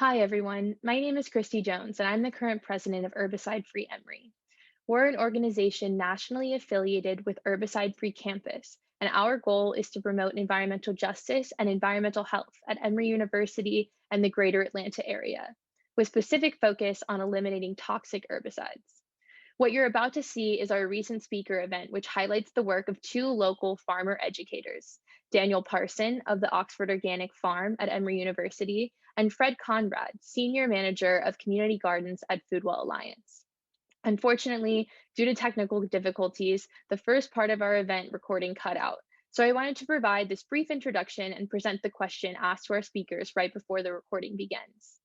Hi, everyone. My name is Christy Jones, and I'm the current president of Herbicide Free Emory. We're an organization nationally affiliated with Herbicide Free Campus, and our goal is to promote environmental justice and environmental health at Emory University and the greater Atlanta area, with specific focus on eliminating toxic herbicides. What you're about to see is our recent speaker event, which highlights the work of two local farmer educators, Daniel Parson of the Oxford Organic Farm at Emory University, and Fred Conrad, Senior Manager of Community Gardens at Foodwell Alliance. Unfortunately, due to technical difficulties, the first part of our event recording cut out. So I wanted to provide this brief introduction and present the question asked to our speakers right before the recording begins.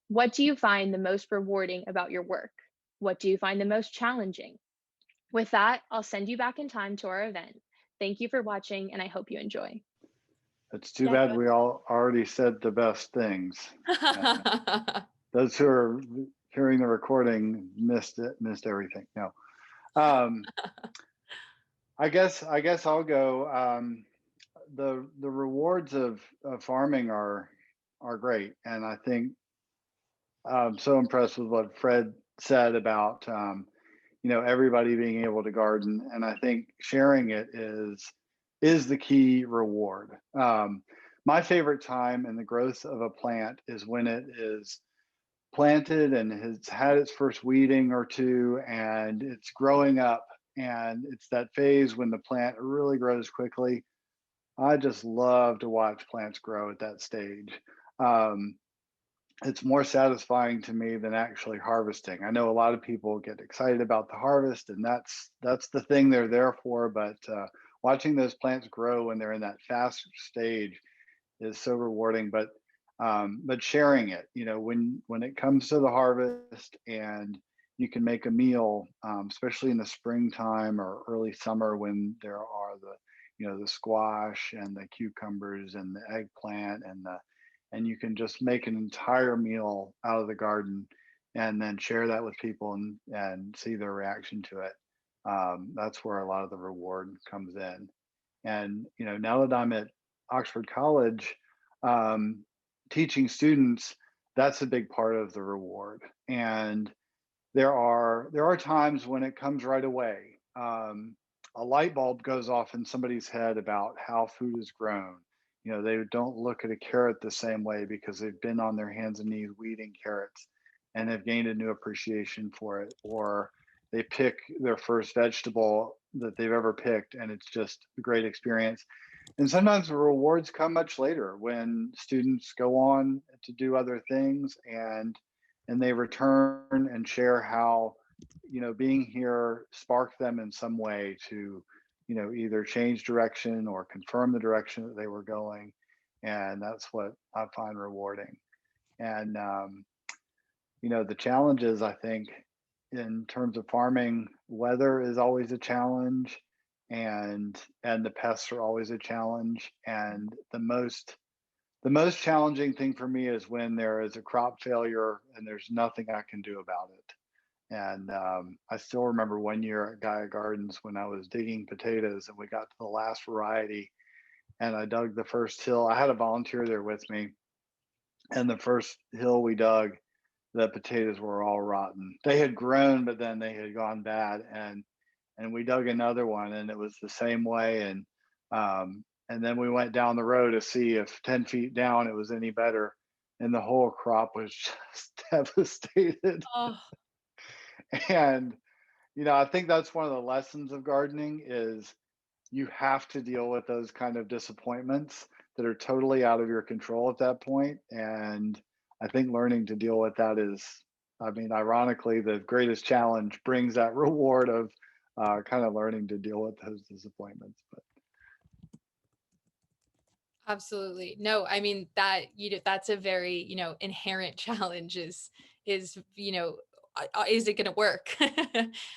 What do you find the most rewarding about your work? What do you find the most challenging? With that, I'll send you back in time to our event. Thank you for watching, and I hope you enjoy. It's too Yeah, bad go we all already said the best things. ahead. Those who are hearing the recording missed everything. No, um, I guess I'll go. The rewards of farming are great, and I think I'm so impressed with what Fred said about everybody being able to garden, and I think sharing it is the key reward. My favorite time in the growth of a plant is when it is planted and has had its first weeding or two and it's growing up, and it's that phase when the plant really grows quickly. I just love to watch plants grow at that stage. Um, it's more satisfying to me than actually harvesting. I know a lot of people get excited about the harvest, and that's the thing they're there for. But watching those plants grow when they're in that fast stage is so rewarding. But sharing it, when it comes to the harvest, and you can make a meal, especially in the springtime or early summer when there are the squash and the cucumbers and the eggplant and you can just make an entire meal out of the garden and then share that with people and see their reaction to it. That's where a lot of the reward comes in. And now that I'm at Oxford College, um, teaching students, that's a big part of the reward. And there are times when it comes right away. A light bulb goes off in somebody's head about how food is grown. They don't look at a carrot the same way because they've been on their hands and knees weeding carrots and have gained a new appreciation for it. Or they pick their first vegetable that they've ever picked, and it's just a great experience. And sometimes the rewards come much later when students go on to do other things, and they return and share how being here sparked them in some way to either change direction or confirm the direction that they were going. And that's what I find rewarding. And the challenges, I think, in terms of farming, weather is always a challenge, and the pests are always a challenge. And the most challenging thing for me is when there is a crop failure and there's nothing I can do about it. And I still remember one year at Gaia Gardens when I was digging potatoes and we got to the last variety, and I dug the first hill. I had a volunteer there with me, and the first hill we dug, the potatoes were all rotten. They had grown, but then they had gone bad. And we dug another one, and it was the same way. And then we went down the road to see if 10 feet down it was any better, and the whole crop was just devastated. Oh, And I think that's one of the lessons of gardening is you have to deal with those kind of disappointments that are totally out of your control at that point. And I think learning to deal with that is, I mean, ironically, the greatest challenge brings that reward of kind of learning to deal with those disappointments. But absolutely. No, I mean that's a very, inherent challenge is, is it going to work?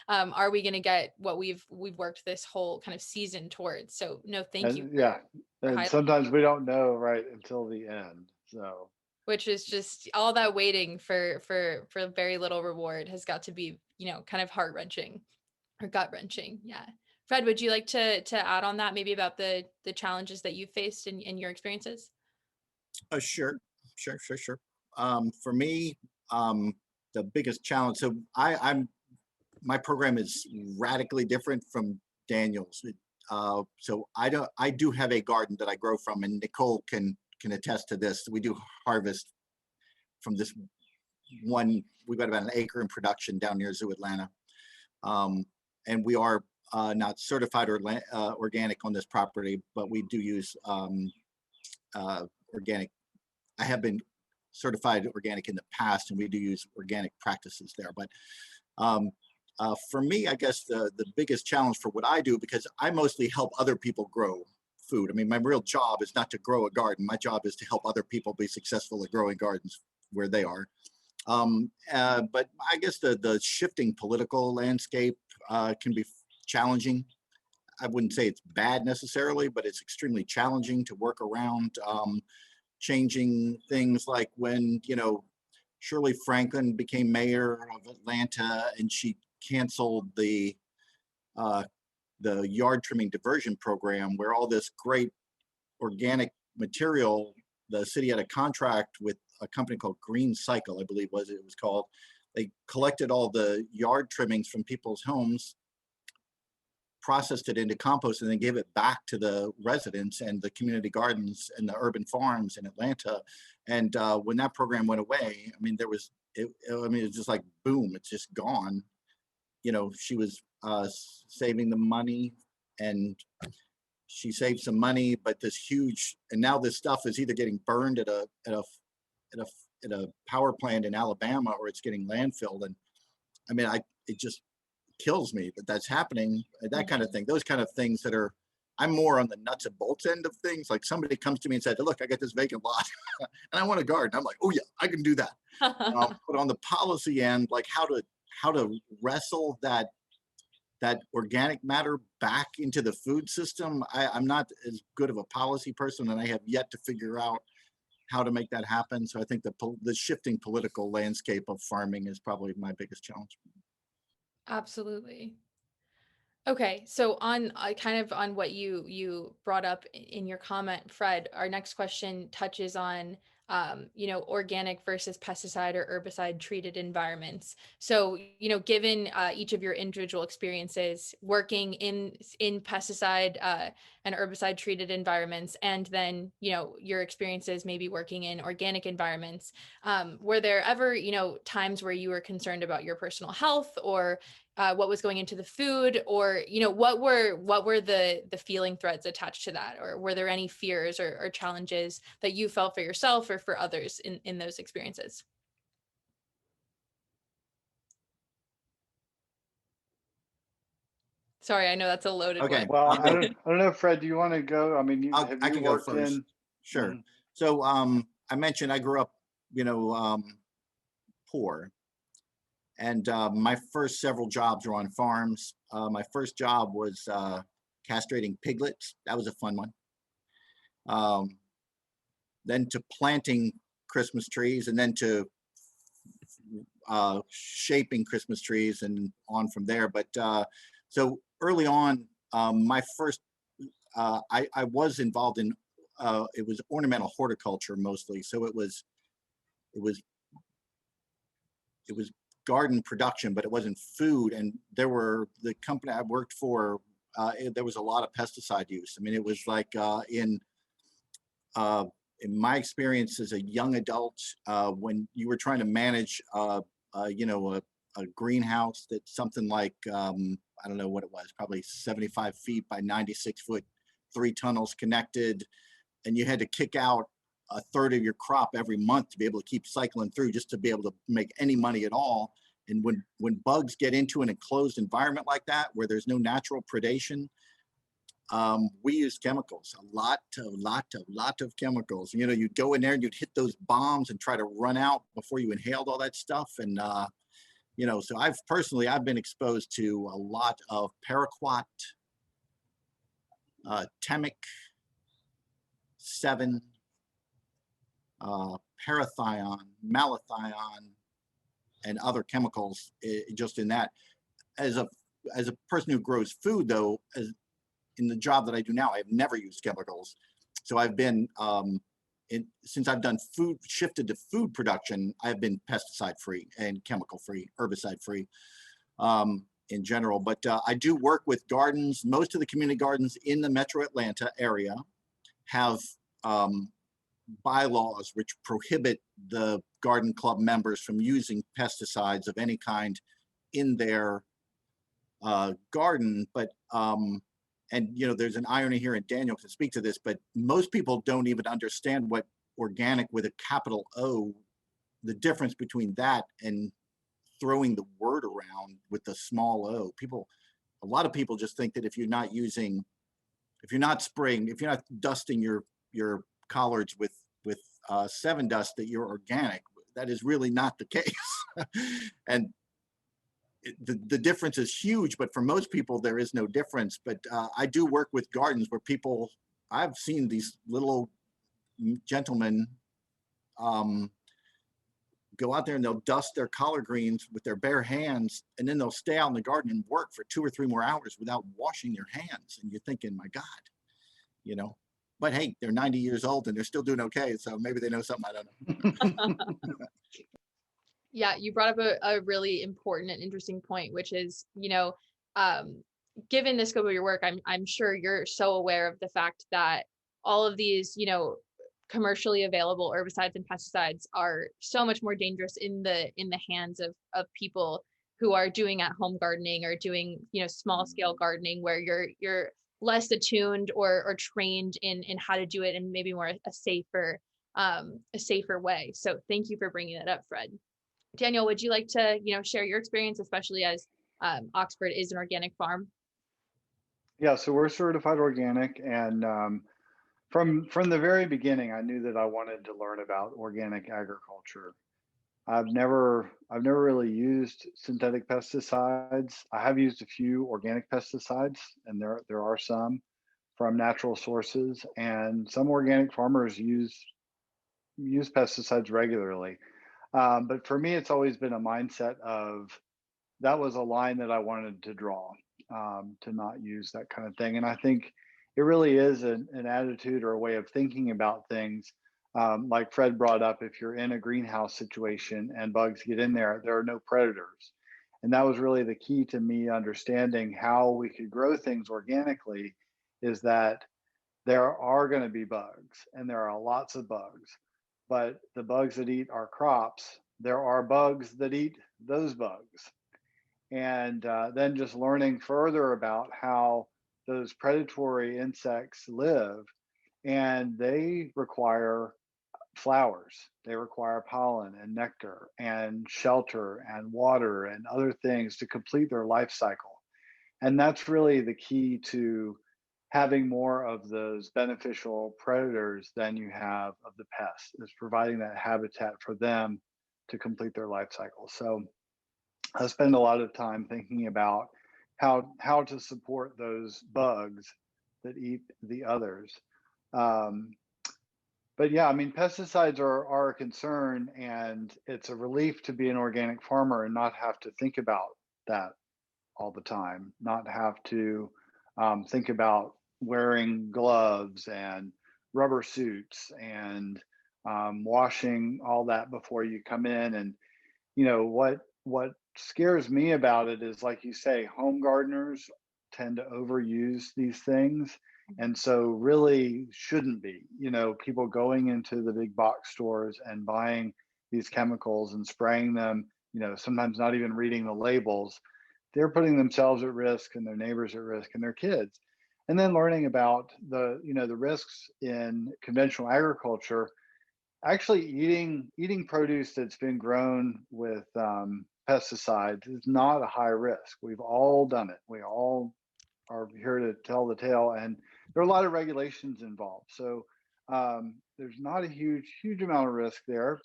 Are we going to get what we've worked this whole kind of season towards? So no, thank you and yeah, for and highlighting, sometimes we don't know right until the end. So which is just all that waiting for very little reward has got to be, kind of heart-wrenching or gut-wrenching. Yeah. Fred, would you like to add on that maybe about the challenges that you faced in your experiences? Sure, sure, sure, sure. For me, the biggest challenge. So my program is radically different from Daniel's. So I do have a garden that I grow from, and Nicole can attest to this. We do harvest from this one. We've got about an acre in production down near Zoo, Atlanta, and we are not certified or organic on this property, but we do use organic. I have been certified organic in the past, and we do use organic practices there. But for me, I guess the biggest challenge for what I do, because I mostly help other people grow food. I mean, my real job is not to grow a garden. My job is to help other people be successful at growing gardens where they are. But I guess the shifting political landscape can be challenging. I wouldn't say it's bad necessarily, but it's extremely challenging to work around. Changing things like when, Shirley Franklin became mayor of Atlanta, and she canceled the yard trimming diversion program, where all this great organic material, the city had a contract with a company called Green Cycle, I believe it was called. They collected all the yard trimmings from people's homes, processed it into compost, and then gave it back to the residents and the community gardens and the urban farms in Atlanta. And when that program went away, I mean, it was just like, boom, it's just gone. She was saving the money, and she saved some money, but and now this stuff is either getting burned at a power plant in Alabama, or it's getting landfilled. And I mean, it just kills me that that's happening, that kind of thing. Those kind of things I'm more on the nuts and bolts end of things. Like somebody comes to me and said, look, I got this vacant lot and I want a garden. I'm like, oh yeah, I can do that. But on the policy end, like how to wrestle that organic matter back into the food system, I'm not as good of a policy person, and I have yet to figure out how to make that happen. So I think the shifting political landscape of farming is probably my biggest challenge. Absolutely. Okay, so on kind of on what you brought up in your comment, Fred, our next question touches on organic versus pesticide or herbicide treated environments. So, given each of your individual experiences working in pesticide and herbicide treated environments, and then your experiences maybe working in organic environments, were there ever times where you were concerned about your personal health, or what was going into the food, or what were the feeling threads attached to that, or were there any fears or challenges that you felt for yourself or for others in those experiences? Sorry, I know that's a loaded Okay. one. Well, I don't know, Fred, do you want to go? I mean, I have you can go worked first. in? Sure. Mhm. So I mentioned I grew up, poor. And my first several jobs were on farms. My first job was castrating piglets. That was a fun one. Then to planting Christmas trees, and then to shaping Christmas trees, and on from there. But so early on, my first, I was involved in, it was ornamental horticulture mostly. So it was garden production, but it wasn't food. And the company I worked for, there was a lot of pesticide use. I mean, it was like in my experience as a young adult, when you were trying to manage, a greenhouse that's something like, I don't know what it was, probably 75 feet by 96 foot, 3 tunnels connected, and you had to kick out a third of your crop every month to be able to keep cycling through, just to be able to make any money at all. And when bugs get into an enclosed environment like that, where there's no natural predation, we use chemicals, a lot of chemicals. You'd go in there and you'd hit those bombs and try to run out before you inhaled all that stuff. And so I've been exposed to a lot of paraquat, Temic, 7, parathion, malathion, and other chemicals, just in that. As a person who grows food, though, in the job that I do now, I've never used chemicals. So I've been since I've done shifted to food production, I've been pesticide free and chemical free, herbicide free in general. But I do work with gardens. Most of the community gardens in the Metro Atlanta area have bylaws which prohibit the garden club members from using pesticides of any kind in their garden. But and there's an irony here, and Daniel can speak to this, but most people don't even understand what organic with a capital O, the difference between that and throwing the word around with the small o. A lot of people just think that if you're not spraying, if you're not dusting your collards with 7 dust, that you're organic. That is really not the case. And the difference is huge, but for most people there is no difference. But I do work with gardens where I've seen these little gentlemen go out there and they'll dust their collard greens with their bare hands, and then they'll stay out in the garden and work for 2 or 3 more hours without washing their hands. And you're thinking, my God, but hey, they're 90 years old and they're still doing okay. So maybe they know something I don't know. Yeah, you brought up a really important and interesting point, which is, given the scope of your work, I'm sure you're so aware of the fact that all of these, commercially available herbicides and pesticides are so much more dangerous in the hands of people who are doing at home gardening or doing, small scale gardening, where you're less attuned or trained in how to do it in maybe more a safer way. So thank you for bringing that up, Fred. Daniel, would you like to, share your experience, especially as Oxford is an organic farm? Yeah, so we're certified organic, and from the very beginning, I knew that I wanted to learn about organic agriculture. I've never really used synthetic pesticides. I have used a few organic pesticides, and there are some from natural sources, and some organic farmers use pesticides regularly. But for me, it's always been a mindset of that was a line that I wanted to draw, to not use that kind of thing. And I think it really is an attitude or a way of thinking about things. Like Fred brought up, if you're in a greenhouse situation and bugs get in there, there are no predators. And that was really the key to me understanding how we could grow things organically, is that there are going to be bugs, and there are lots of bugs. But the bugs that eat our crops, there are bugs that eat those bugs. And then just learning further about how those predatory insects live, and they require flowers, they require pollen and nectar and shelter and water and other things to complete their life cycle. And that's really the key to having more of those beneficial predators than you have of the pests, is providing that habitat for them to complete their life cycle. So I spend a lot of time thinking about how to support those bugs that eat the others. Um, but yeah, I mean, pesticides are a concern, and it's a relief to be an organic farmer and not have to think about that all the time, not have to think about wearing gloves and rubber suits and washing all that before you come in. And what scares me about it is, like you say, home gardeners tend to overuse these things, and so really shouldn't be. People going into the big box stores and buying these chemicals and spraying them, sometimes not even reading the labels. They're putting themselves at risk and their neighbors at risk and their kids. And then learning about the risks in conventional agriculture. Actually, eating produce that's been grown with pesticides is not a high risk. We've all done it. We all are here to tell the tale, and there are a lot of regulations involved. So there's not a huge amount of risk there.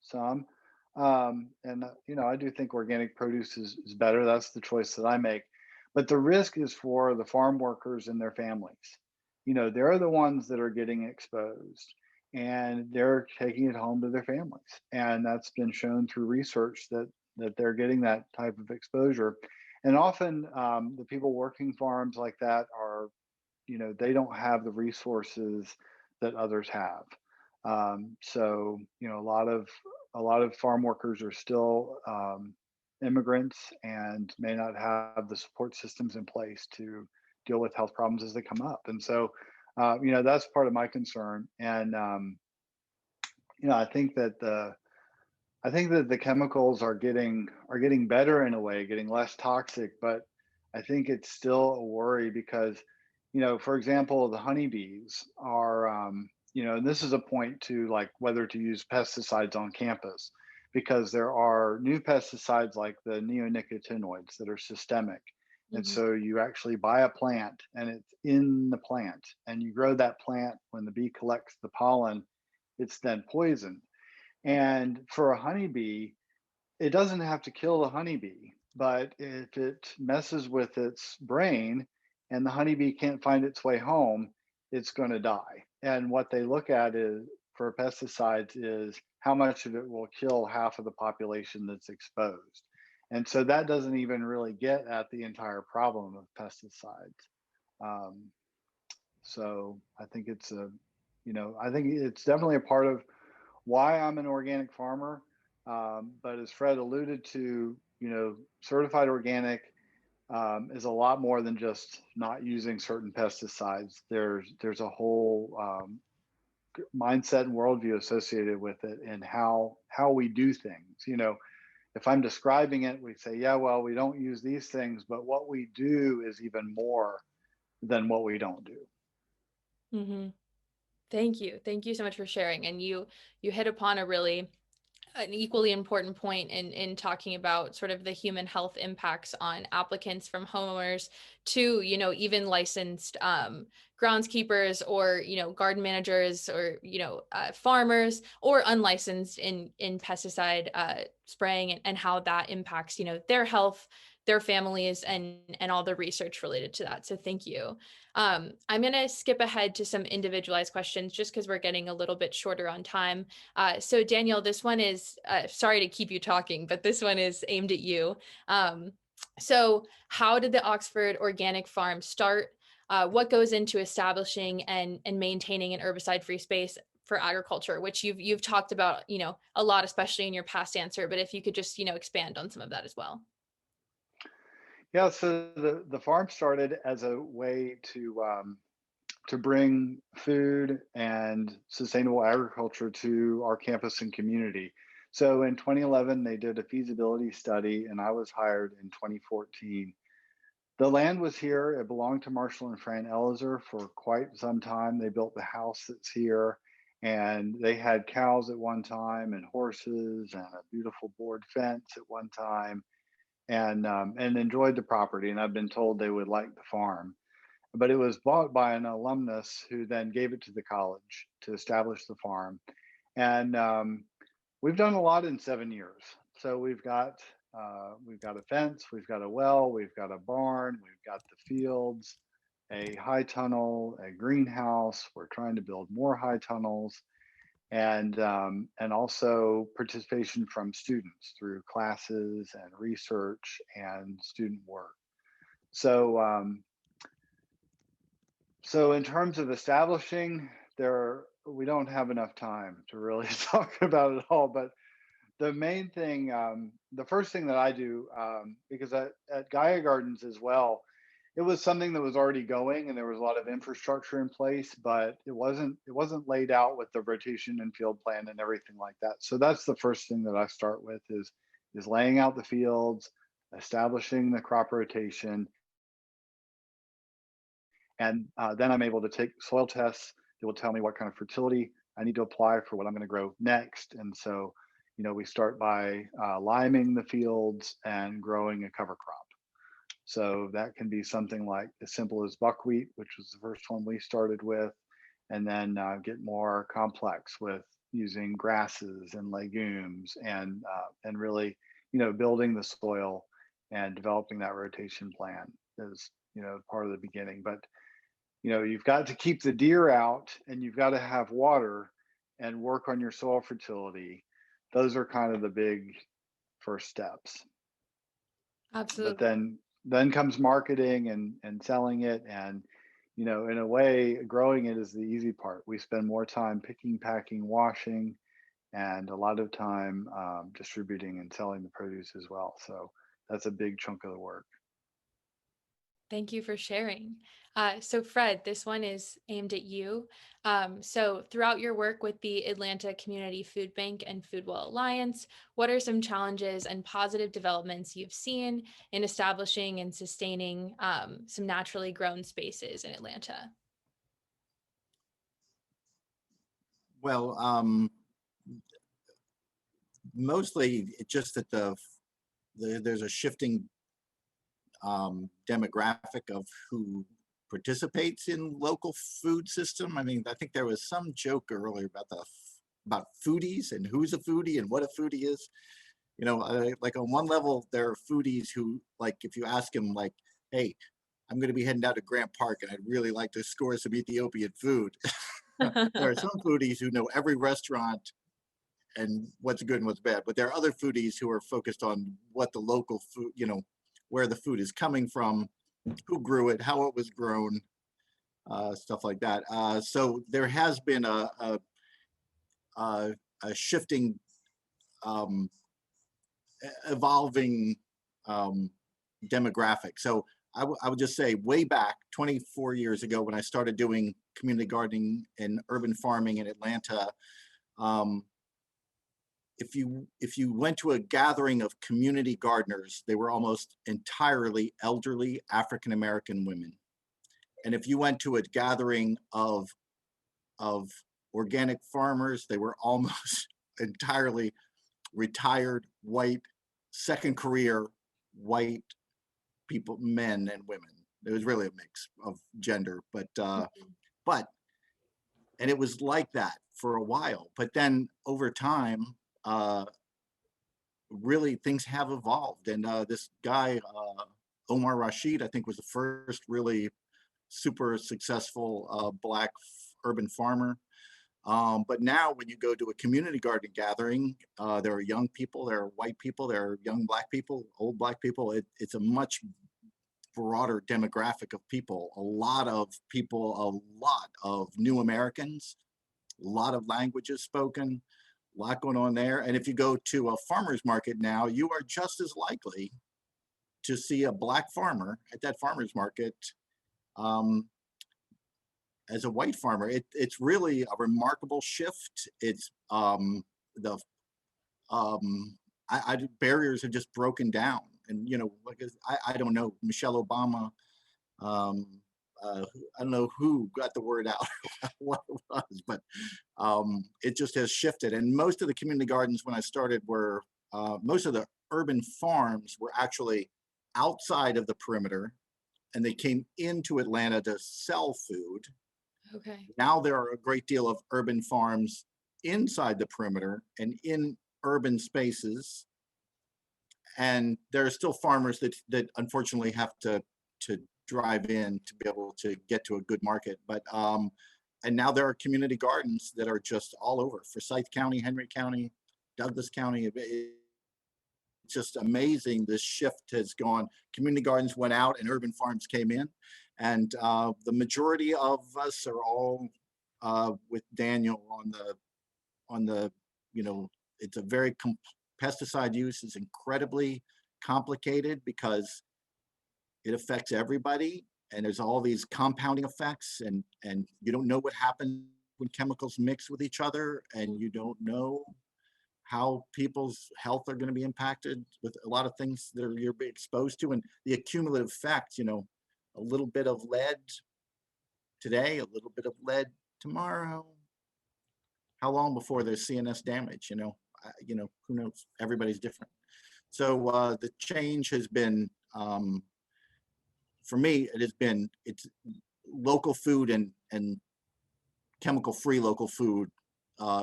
Some, and I do think organic produce is better. That's the choice that I make. But the risk is for the farm workers and their families. They're the ones that are getting exposed, and they're taking it home to their families. And that's been shown through research that they're getting that type of exposure. And often the people working farms like that are, they don't have the resources that others have. So, a lot of farm workers are still immigrants and may not have the support systems in place to deal with health problems as they come up. And so, that's part of my concern. And I think that the chemicals are getting better in a way, getting less toxic, but I think it's still a worry because, for example, the honeybees are, and this is a point to like whether to use pesticides on campus, because there are new pesticides like the neonicotinoids that are systemic. And Mhm. so you actually buy a plant and it's in the plant and you grow that plant. When the bee collects the pollen, it's then poisoned. And for a honeybee, it doesn't have to kill the honeybee, but if it messes with its brain and the honeybee can't find its way home, it's going to die. And what they look at is for pesticides is how much of it will kill half of the population that's exposed. And so that doesn't even really get at the entire problem of pesticides. Um, so I think it's definitely a part of why I'm an organic farmer. But as Fred alluded to, certified organic is a lot more than just not using certain pesticides. There's a whole mindset and worldview associated with it, and how we do things. If I'm describing it, we say, yeah, well, we don't use these things, but what we do is even more than what we don't do. Mhm. Thank you. Thank you so much for sharing. And you hit upon a really an equally important point in talking about sort of the human health impacts on applicants from homeowners to, even licensed groundskeepers or, garden managers or, farmers or unlicensed in pesticide spraying, and how that impacts, their health, their families, and all the research related to that. So thank you. I'm going to skip ahead to some individualized questions just because we're getting a little bit shorter on time. So Daniel, this one is, sorry to keep you talking, but this one is aimed at you. So how did the Oxford Organic Farm start? What goes into establishing and maintaining an herbicide-free space for agriculture, which you've talked about, a lot, especially in your past answer, but if you could just, expand on some of that as well. Yeah, so the farm started as a way to bring food and sustainable agriculture to our campus and community. So in 2011, they did a feasibility study, and I was hired in 2014. The land was here. It belonged to Marshall and Fran Elliser for quite some time. They built the house that's here, and they had cows at one time, and horses, and a beautiful board fence at one time, and enjoyed the property. And I've been told they would like the farm, but it was bought by an alumnus who then gave it to the college to establish the farm. And we've done a lot in 7 years. So we've got a fence, we've got a well, we've got a barn, we've got the fields, a high tunnel, a greenhouse. We're trying to build more high tunnels, and also participation from students through classes and research and student work. So so in terms of establishing, we don't have enough time to really talk about it all. But the main thing, the first thing that I do, because at Gaia Gardens as well, it was something that was already going, and there was a lot of infrastructure in place, but it wasn't laid out with the rotation and field plan and everything like that. So that's the first thing that I start with is laying out the fields, establishing the crop rotation, and then I'm able to take soil tests that will tell me what kind of fertility I need to apply for what I'm going to grow next. And so, we start by liming the fields and growing a cover crop. So that can be something like as simple as buckwheat, which was the first one we started with, and then get more complex with using grasses and legumes, and really, building the soil and developing that rotation plan is, part of the beginning. But you've got to keep the deer out, and you've got to have water and work on your soil fertility. Those are kind of the big first steps. But Absolutely. then comes marketing and selling it, and in a way, growing it is the easy part. We spend more time picking, packing, washing, and a lot of time distributing and selling the produce as well. So that's a big chunk of the work. Thank you for sharing. So Fred, this one is aimed at you. So throughout your work with the Atlanta Community Food Bank and Foodwell Alliance, what are some challenges and positive developments you've seen in establishing and sustaining some naturally grown spaces in Atlanta? Well, mostly it's just that there's a shifting demographic of who participates in local food system. I mean, I think there was some joke earlier about foodies and who's a foodie and what a foodie is. Like on one level, there are foodies who, like, if you ask them, like, hey, I'm going to be heading down to Grant Park and I'd really like to score some Ethiopian food. There are some foodies who know every restaurant and what's good and what's bad, but there are other foodies who are focused on what the local food, where the food is coming from, who grew it, how it was grown, stuff like that. So there has been a shifting, um, evolving demographic. So I would just say way back 24 years ago when I started doing community gardening and urban farming in Atlanta, if you went to a gathering of community gardeners, they were almost entirely elderly African American women. And if you went to a gathering of organic farmers, they were almost entirely retired white, second career white people, men and women. It was really a mix of gender, but and it was like that for a while. But then over time, really things have evolved. And this guy, Omar Rashid, I think was the first really super successful Black urban farmer. But now when you go to a community garden gathering, there are young people, there are white people, there are young Black people, old Black people. It's a much broader demographic of people, a lot of people, a lot of new Americans, a lot of languages spoken, a lot going on there. And if you go to a farmer's market now, you are just as likely to see a Black farmer at that farmer's market as a white farmer. It's really a remarkable shift. It's the barriers have just broken down. And like I don't know, Michelle Obama, I don't know who got the word out what it was, but it just has shifted. And most of the community gardens when I started were most of the urban farms were actually outside of the perimeter, and they came into Atlanta to sell food. Okay. Now there are a great deal of urban farms inside the perimeter and in urban spaces. And there are still farmers that unfortunately have to drive in to be able to get to a good market. But and now there are community gardens that are just all over: Forsyth County, Henry County, Douglas County. It's just amazing. This shift has gone. Community gardens went out and urban farms came in. And the majority of us are all with Daniel on the, it's a very pesticide use is incredibly complicated because it affects everybody, and there's all these compounding effects, and you don't know what happens when chemicals mix with each other, and you don't know how people's health are going to be impacted with a lot of things that you're being exposed to, and the accumulative effect. A little bit of lead today, a little bit of lead tomorrow. How long before there's CNS damage? Who knows? Everybody's different. So the change has been, for me, it's local food and chemical-free local food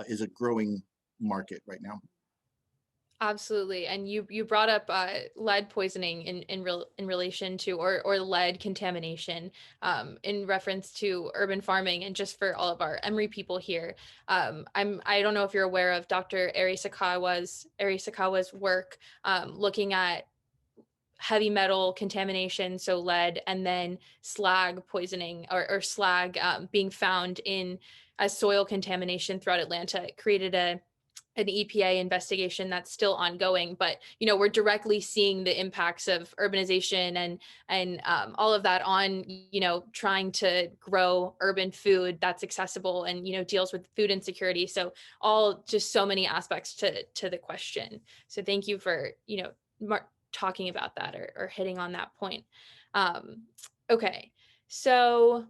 is a growing market right now. Absolutely. And you brought up lead poisoning in relation to or lead contamination in reference to urban farming. And just for all of our Emory people here, I don't know if you're aware of Dr. Ari Sakawa's work looking at heavy metal contamination, so lead, and then slag poisoning or slag being found in as soil contamination throughout Atlanta. It created an EPA investigation that's still ongoing, but we're directly seeing the impacts of urbanization and all of that on trying to grow urban food that's accessible and deals with food insecurity. So all just so many aspects to the question. So thank you for talking about that or hitting on that point. Okay, so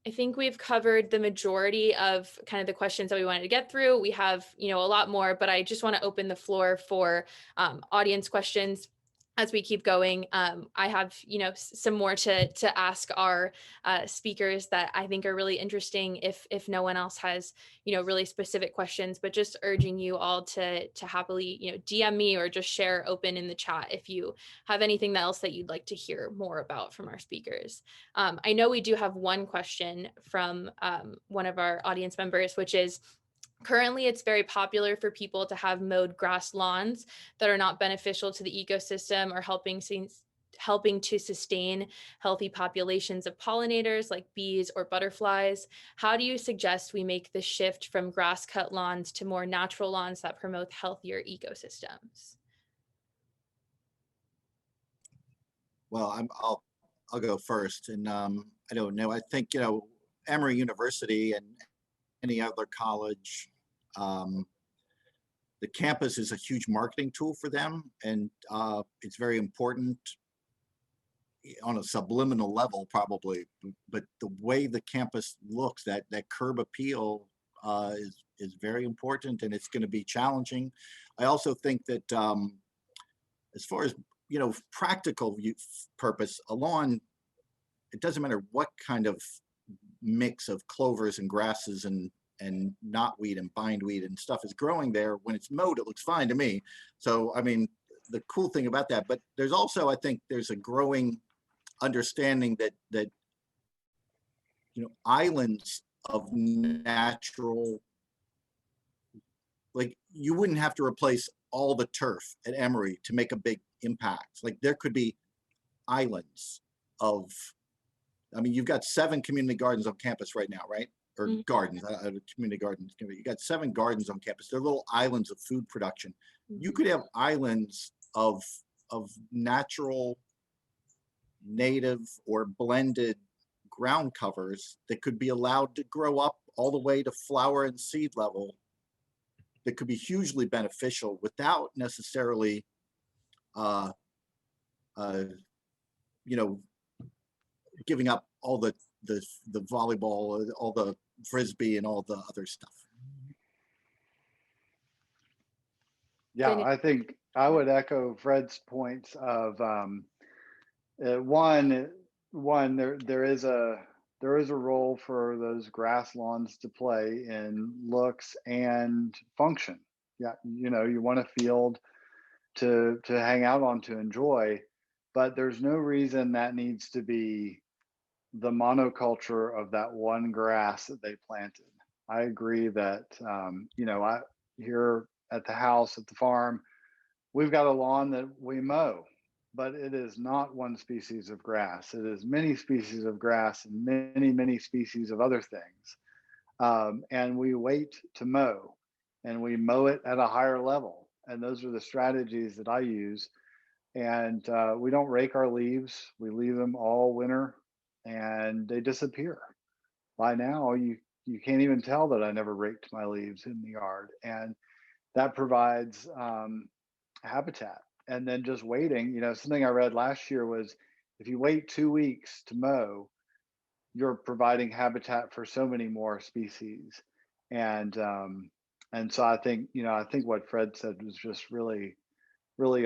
I think we've covered the majority of kind of the questions that we wanted to get through. We have, a lot more, but I just want to open the floor for audience questions as we keep going. I have, some more to ask our speakers that I think are really interesting if no one else has, really specific questions, but just urging you all to happily, DM me or just share open in the chat if you have anything else that you'd like to hear more about from our speakers. I know we do have one question from one of our audience members, which is, currently, it's very popular for people to have mowed grass lawns that are not beneficial to the ecosystem or helping to sustain healthy populations of pollinators like bees or butterflies. How do you suggest we make the shift from grass cut lawns to more natural lawns that promote healthier ecosystems? Well, I'll go first, and I don't know. I think Emory University and any other college, the campus is a huge marketing tool for them, and it's very important on a subliminal level, probably. But the way the campus looks, that curb appeal is very important, and it's going to be challenging. I also think that as far as practical purpose, a lawn, it doesn't matter what kind of mix of clovers and grasses and knotweed and bindweed and stuff is growing there. When it's mowed, it looks fine to me. So, I mean, the cool thing about that, but there's also, I think there's a growing understanding that islands of natural, like, you wouldn't have to replace all the turf at Emory to make a big impact. Like, there could be islands of, I mean, you've got 7 community gardens on campus right now, right? Or gardens, community gardens. You got 7 gardens on campus. They're little islands of food production. You could have islands of natural, native, or blended ground covers that could be allowed to grow up all the way to flower and seed level, that could be hugely beneficial without necessarily giving up all the volleyball, all the frisbee, and all the other stuff. Yeah, I think I would echo Fred's points of one, there is a role for those grass lawns to play in looks and function. Yeah, you want a field to hang out on, to enjoy, but there's no reason that needs to be the monoculture of that one grass that they planted. I agree that I here at the house, at the farm, we've got a lawn that we mow, but it is not one species of grass. It is many species of grass and many species of other things. And we wait to mow, and we mow it at a higher level. And those are the strategies that I use. And we don't rake our leaves. We leave them all winter, and they disappear. By now, you can't even tell that I never raked my leaves in the yard. And that provides habitat. And then just waiting, something I read last year was, if you wait 2 weeks to mow, you're providing habitat for so many more species. And so I think what Fred said was just really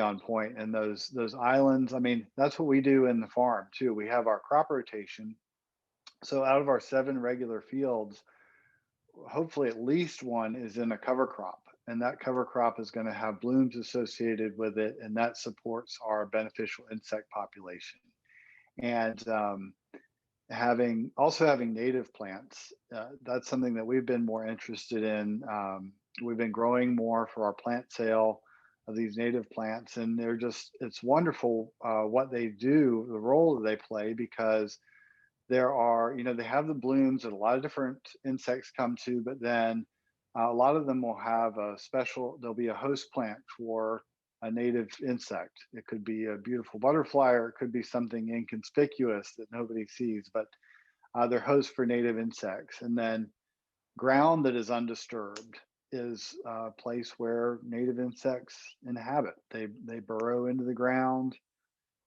on point. And those islands, I mean, that's what we do in the farm too. We have our crop rotation. So out of our 7 regular fields, hopefully at least one is in a cover crop, and that cover crop is going to have blooms associated with it, and that supports our beneficial insect population. And having native plants, that's something that we've been more interested in. We've been growing more for our plant sale these native plants, and it's wonderful what they do, the role that they play, because there are, they have the blooms that a lot of different insects come to, but then a lot of them will have there'll be a host plant for a native insect. It could be a beautiful butterfly, or it could be something inconspicuous that nobody sees, but they're hosts for native insects. And then ground that is undisturbed is a place where native insects inhabit. They burrow into the ground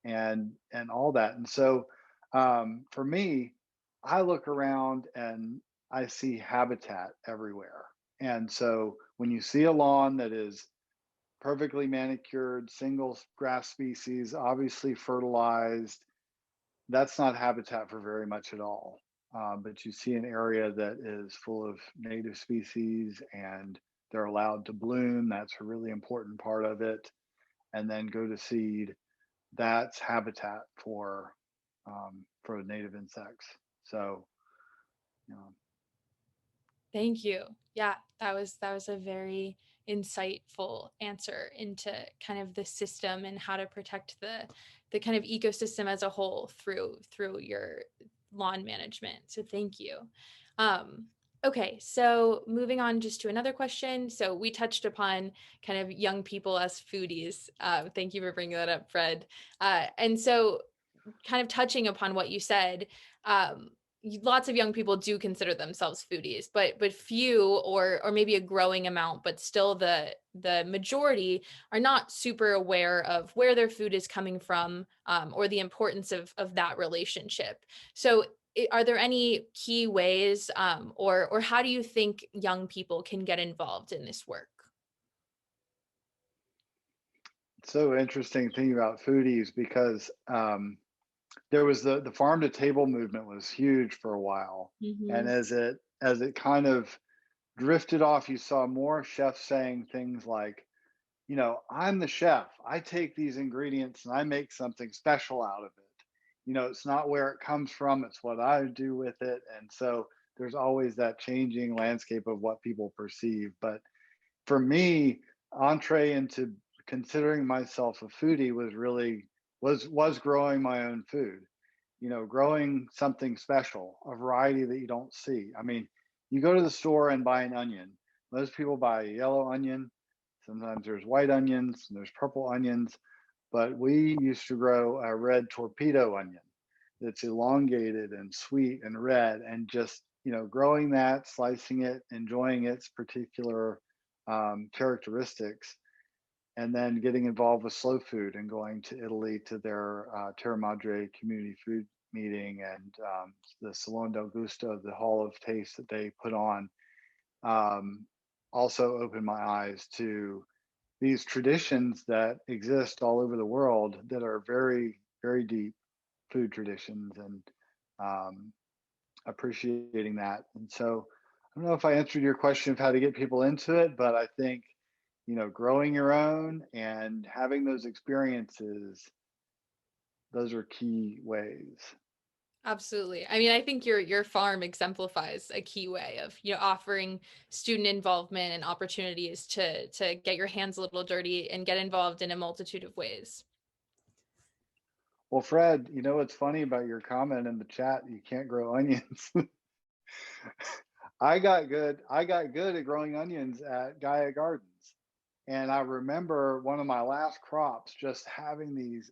and all that. And so for me, I look around and I see habitat everywhere. And so when you see a lawn that is perfectly manicured, single grass species, obviously fertilized, that's not habitat for very much at all. But you see an area that is full of native species and they're allowed to bloom. That's a really important part of it. And then go to seed. That's habitat for native insects. So, you know, Thank you. Yeah, that was a very insightful answer into kind of the system and how to protect the kind of ecosystem as a whole through your lawn management. So thank you. Okay, so moving on just to another question. So we touched upon kind of young people as foodies. Thank you for bringing that up, Fred. And so kind of touching upon what you said, lots of young people do consider themselves foodies, but few or maybe a growing amount, but still the majority are not super aware of where their food is coming from, or the importance of that relationship. So are there any key ways, or how do you think young people can get involved in this work? it's so interesting thinking about foodies because there was the farm to table movement was huge for a while, and Mm-hmm. as it kind of drifted off, you saw more chefs saying things like, I'm the chef. I take these ingredients and I make something special out of it. It's not where it comes from, it's what I do with it. And so there's always that changing landscape of what people perceive. But for me, entree into considering myself a foodie was really was growing my own food, growing something special, a variety that you don't see. I mean, you go to the store and buy an onion. Most people buy a yellow onion. Sometimes there's white onions and there's purple onions, but we used to grow a red torpedo onion that's elongated and sweet and red, and just, growing that, slicing it, enjoying its particular characteristics, and then getting involved with slow food and going to Italy to their Terra Madre community food meeting and the Salone del Gusto, the Hall of Taste that they put on, also opened my eyes to these traditions that exist all over the world that are very, very deep food traditions, and appreciating that. And so I don't know if I answered your question of how to get people into it, but I think, growing your own and having those experiences, those are key ways. Absolutely. I mean, I think your farm exemplifies a key way of, offering student involvement and opportunities to get your hands a little dirty and get involved in a multitude of ways. Well, Fred, what's funny about your comment in the chat, you can't grow onions. I got good at growing onions at Gaia Gardens. And I remember one of my last crops just having these,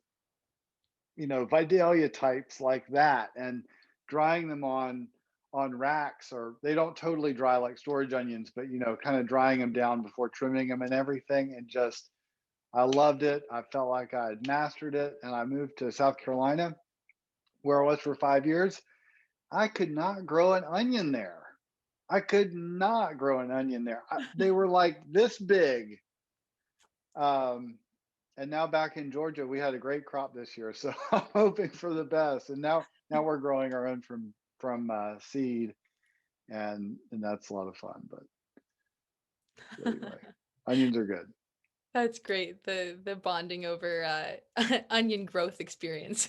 Vidalia types like that, and drying them on racks, or they don't totally dry like storage onions, but kind of drying them down before trimming them and everything. And just, I loved it. I felt like I had mastered it. And I moved to South Carolina, where I was for 5 years. I could not grow an onion there. I could not grow an onion there. They were like this big. And now back in Georgia, we had a great crop this year, so I'm hoping for the best. And now we're growing our own from seed, and that's a lot of fun. But anyway, onions are good. That's great. The bonding over onion growth experience.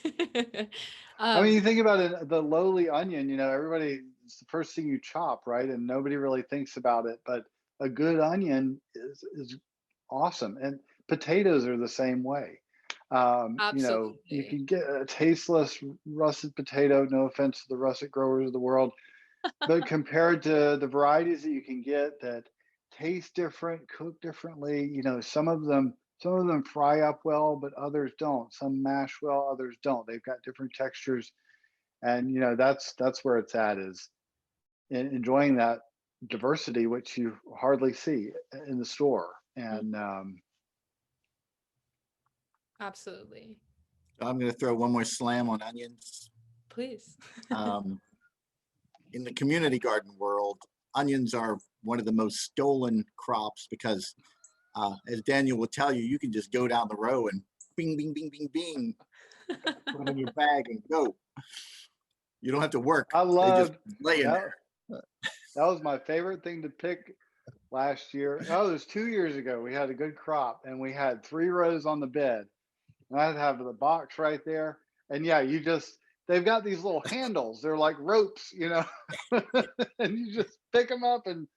I mean, you um, think about it, the lowly onion. Everybody, it's the first thing you chop, right? And nobody really thinks about it, but a good onion is awesome. And potatoes are the same way. You know, you Absolutely. can get a tasteless russet potato, no offense to the russet growers of the world, but compared to the varieties that you can get that taste different, cook differently, you know, some of them fry up well, but others don't. Some mash well, others don't. They've got different textures, and you know that's where it's at, is enjoying that diversity, which you hardly see in the store. Mm, And absolutely. I'm going to throw one more slam on onions. Please. Um, in the community garden world, onions are one of the most stolen crops because, as Daniel will tell you, you can just go down the row and bing, bing, bing, bing, bing, put them in your bag and go. You don't have to work. I They just loved lay in that. there. That was my favorite thing to pick last year. Oh, it was 2 years ago. We had a good crop, and we had 3 rows on the bed. And I'd have the box right there. And yeah, they've got these little handles. They're like ropes, you know, and you just pick them up and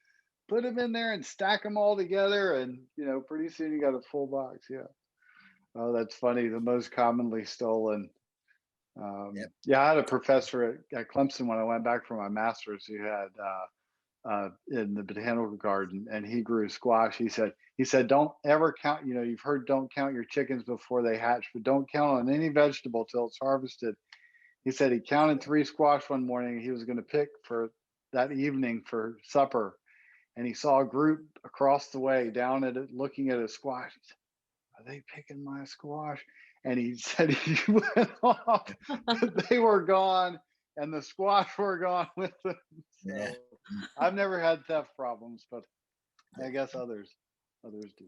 put them in there and stack them all together. And, you know, pretty soon you got a full box. Yeah. Oh, that's funny. The most commonly stolen. Yep. Yeah, I had a professor at Clemson when I went back for my master's who had in the botanical garden, and he grew squash. He said, don't ever count. You know, you've heard don't count your chickens before they hatch, but don't count on any vegetable till it's harvested. He said he counted 3 squash one morning. He was going to pick for that evening for supper, and he saw a group across the way down at it, looking at his squash. He said, are they picking my squash? And he said he went off, but they were gone, and the squash were gone with them. Yeah. So I've never had theft problems, but I guess others do.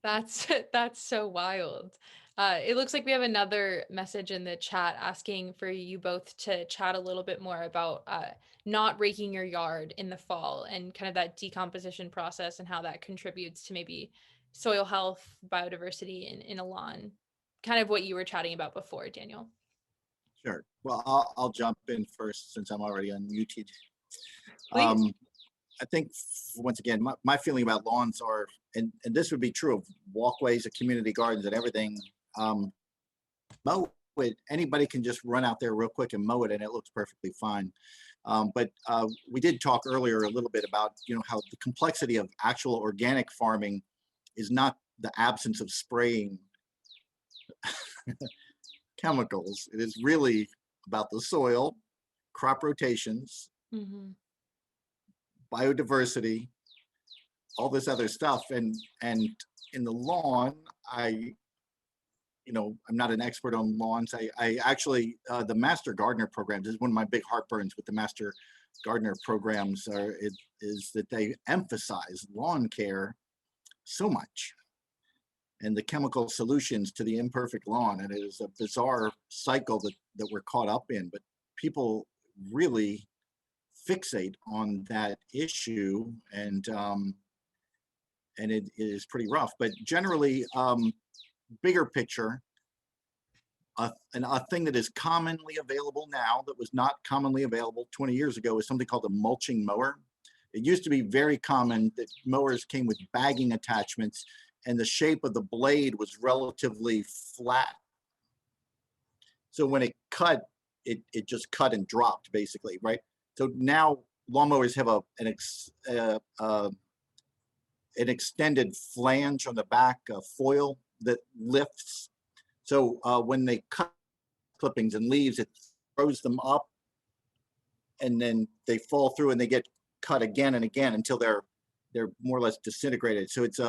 That's so wild. It looks like we have another message in the chat asking for you both to chat a little bit more about not raking your yard in the fall and kind of that decomposition process and how that contributes to maybe soil health, biodiversity in a lawn. Kind of what you were chatting about before, Daniel. Sure. Well, I'll jump in first since I'm already unmuted. Please. I think once again, my feeling about lawns are, and this would be true of walkways, of community gardens, and everything. Mow it. Anybody can just run out there real quick and mow it, and it looks perfectly fine. But we did talk earlier a little bit about, you know, how the complexity of actual organic farming is not the absence of spraying chemicals. It is really about the soil, crop rotations, Mm-hmm. biodiversity, all this other stuff. And in the lawn, I'm not an expert on lawns. I actually, the Master Gardener programs is one of my big heartburns with the Master Gardener programs is that they emphasize lawn care so much and the chemical solutions to the imperfect lawn. And it is a bizarre cycle that we're caught up in, but people really fixate on that issue, and it is pretty rough. But generally, bigger picture, a thing that is commonly available now that was not commonly available 20 years ago is something called a mulching mower. It used to be very common that mowers came with bagging attachments, and the shape of the blade was relatively flat. So when it cut, it just cut and dropped, basically, right? So now lawnmowers have an extended flange on the back, foil that lifts. So when they cut clippings and leaves, it throws them up, and then they fall through and they get cut again and again until they're more or less disintegrated. So it's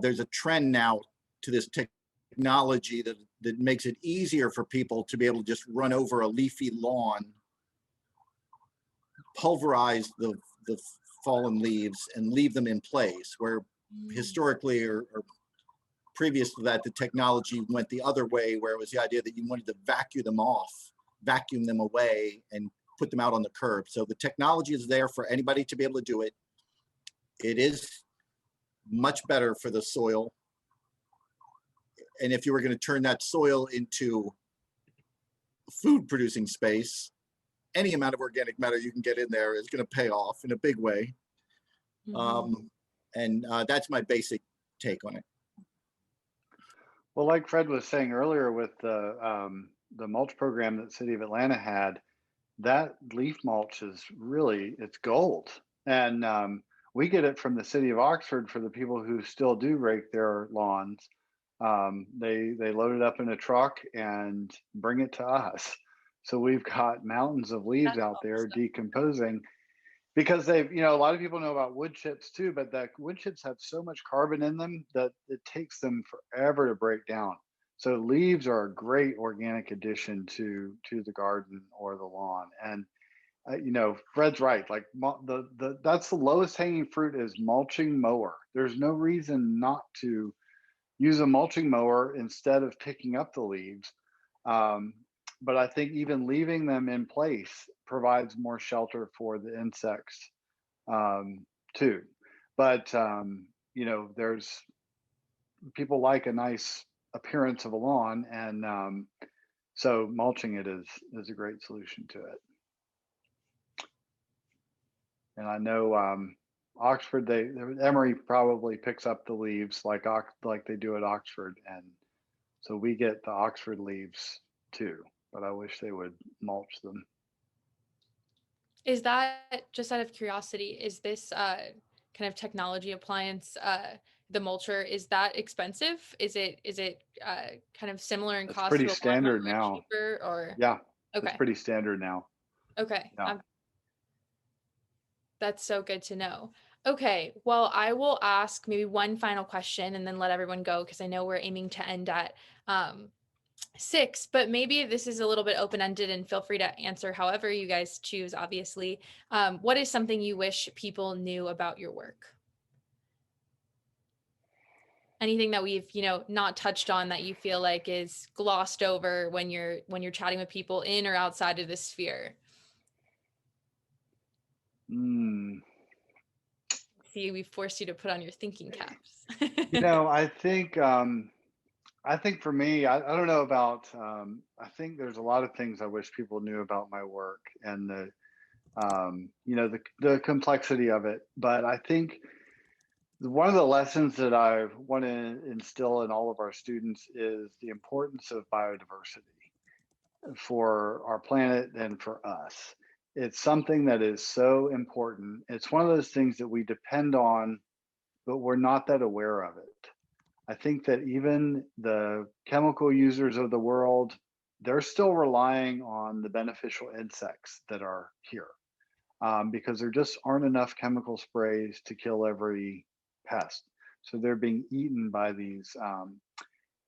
there's a trend now to this technology that makes it easier for people to be able to just run over a leafy lawn, pulverize the fallen leaves and leave them in place, where historically or previous to that, the technology went the other way, where it was the idea that you wanted to vacuum them away and put them out on the curb. So the technology is there for anybody to be able to do it. It is much better for the soil. And if you were going to turn that soil into food producing space, any amount of organic matter you can get in there is going to pay off in a big way. Mm-hmm. And that's my basic take on it? Well, like Fred was saying earlier with the mulch program that City of Atlanta had, that leaf mulch is really, it's gold. And we get it from the city of Oxford for the people who still do rake their lawns. They load it up in a truck and bring it to us. So we've got mountains of leaves That's out there awesome. decomposing because they've, a lot of people know about wood chips too, but the wood chips have so much carbon in them that it takes them forever to break down. So leaves are a great organic addition to the garden or the lawn. And Fred's right. Like that's the lowest hanging fruit is mulching mower. There's no reason not to use a mulching mower instead of picking up the leaves. Um, but I think even leaving them in place provides more shelter for the insects too. But there's people like a nice appearance of a lawn, and so mulching it is a great solution to it. And I know Oxford, Emory probably picks up the leaves like they do at Oxford, and so we get the Oxford leaves too. But I wish they would mulch them. Is that, just out of curiosity, is this kind of technology appliance, the mulcher, is that expensive? Is it kind of similar in It's cost pretty to a standard lawnmower, now. cheaper, or? Yeah, it's Okay. pretty standard now. Okay. Yeah. That's so good to know. Okay, well, I will ask maybe one final question and then let everyone go, because I know we're aiming to end at 6, but maybe this is a little bit open-ended, and feel free to answer however you guys choose, obviously. What is something you wish people knew about your work? Anything that we've, not touched on that you feel like is glossed over when you're chatting with people in or outside of this sphere? See, we forced you to put on your thinking caps. I think for me, I don't know about. I think there's a lot of things I wish people knew about my work and the complexity of it. But I think one of the lessons that I want to instill in all of our students is the importance of biodiversity for our planet and for us. It's something that is so important. It's one of those things that we depend on, but we're not that aware of it. I think that even the chemical users of the world, they're still relying on the beneficial insects that are here because there just aren't enough chemical sprays to kill every pest. So they're being eaten by these,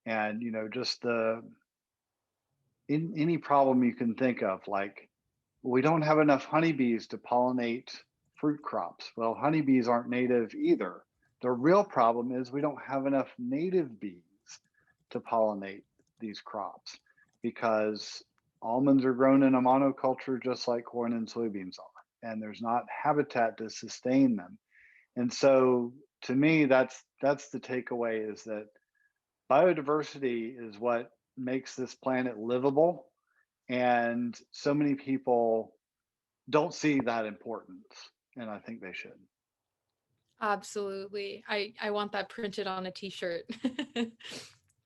and just in any problem you can think of, like we don't have enough honeybees to pollinate fruit crops. Well, honeybees aren't native either. The real problem is we don't have enough native bees to pollinate these crops because almonds are grown in a monoculture just like corn and soybeans are, and there's not habitat to sustain them. And so to me, that's the takeaway, is that biodiversity is what makes this planet livable. And so many people don't see that importance, and I think they should. Absolutely. I want that printed on a t-shirt.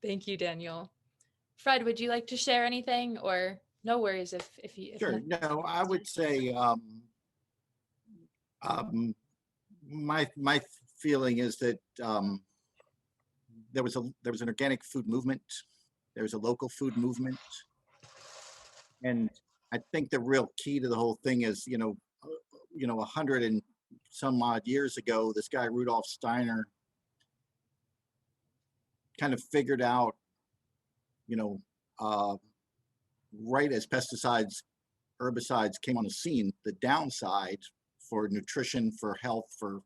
Thank you, Daniel. Fred, would you like to share anything, or no worries if you Sure. No, I would say my feeling is that there was an organic food movement. There was a local food movement, and I think the real key to the whole thing is 100 and some odd years ago, this guy Rudolf Steiner kind of figured out, right as pesticides, herbicides came on the scene, the downside for nutrition, for health, for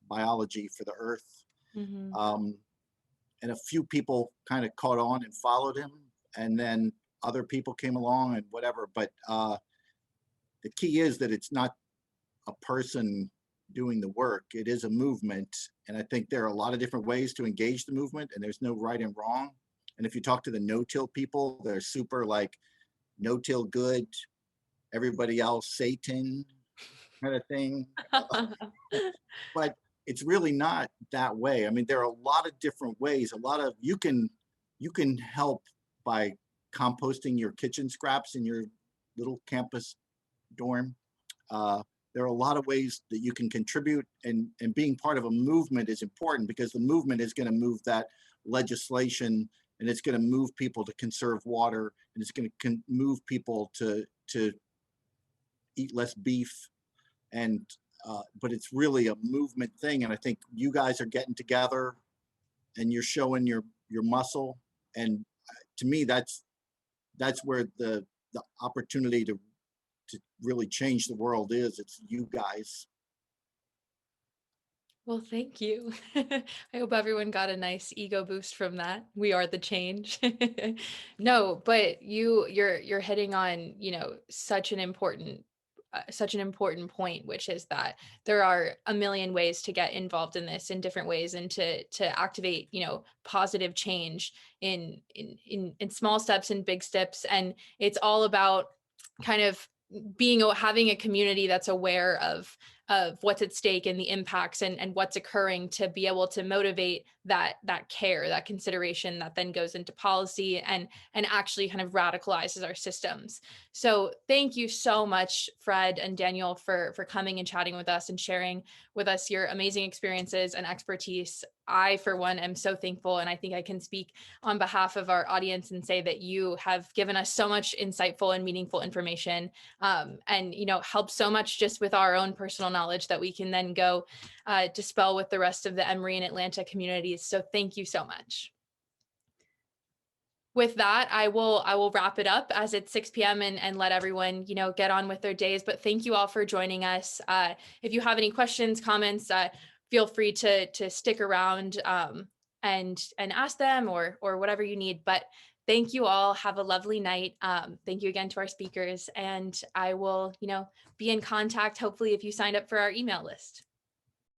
biology, for the earth. Mm-hmm. And a few people kind of caught on and followed him, and then other people came along and whatever. But the key is that it's not a person doing the work. It is a movement. And I think there are a lot of different ways to engage the movement, and there's no right and wrong. And if you talk to the no-till people, they're super like no-till good, everybody else Satan kind of thing. But it's really not that way. I mean, there are a lot of different ways. You can help by composting your kitchen scraps in your little campus dorm. There are a lot of ways that you can contribute, and being part of a movement is important, because the movement is going to move that legislation, and it's going to move people to conserve water, and it's going to move people to eat less beef. And but it's really a movement thing, and I think you guys are getting together and you're showing your muscle, and to me that's where the opportunity to really change the world is. It's you guys. Well, thank you. I hope everyone got a nice ego boost from that. We are the change. No, but you're hitting on, such an important point, which is that there are a million ways to get involved in this in different ways, and to activate, positive change in small steps and big steps. And it's all about kind of having a community that's aware of what's at stake and the impacts and what's occurring, to be able to motivate that care, that consideration that then goes into policy and actually kind of radicalizes our systems. So thank you so much, Fred and Daniel, for coming and chatting with us and sharing with us your amazing experiences and expertise. I, for one, am so thankful, and I think I can speak on behalf of our audience and say that you have given us so much insightful and meaningful information, and helped so much just with our own personal knowledge that we can then go dispel with the rest of the Emory and Atlanta communities. So thank you so much. With that, I will wrap it up, as it's 6 p.m. and let everyone, get on with their days. But thank you all for joining us. If you have any questions, comments, feel free to stick around and ask them or whatever you need. But thank you all. Have a lovely night. Thank you again to our speakers, and I will, be in contact, hopefully, if you signed up for our email list.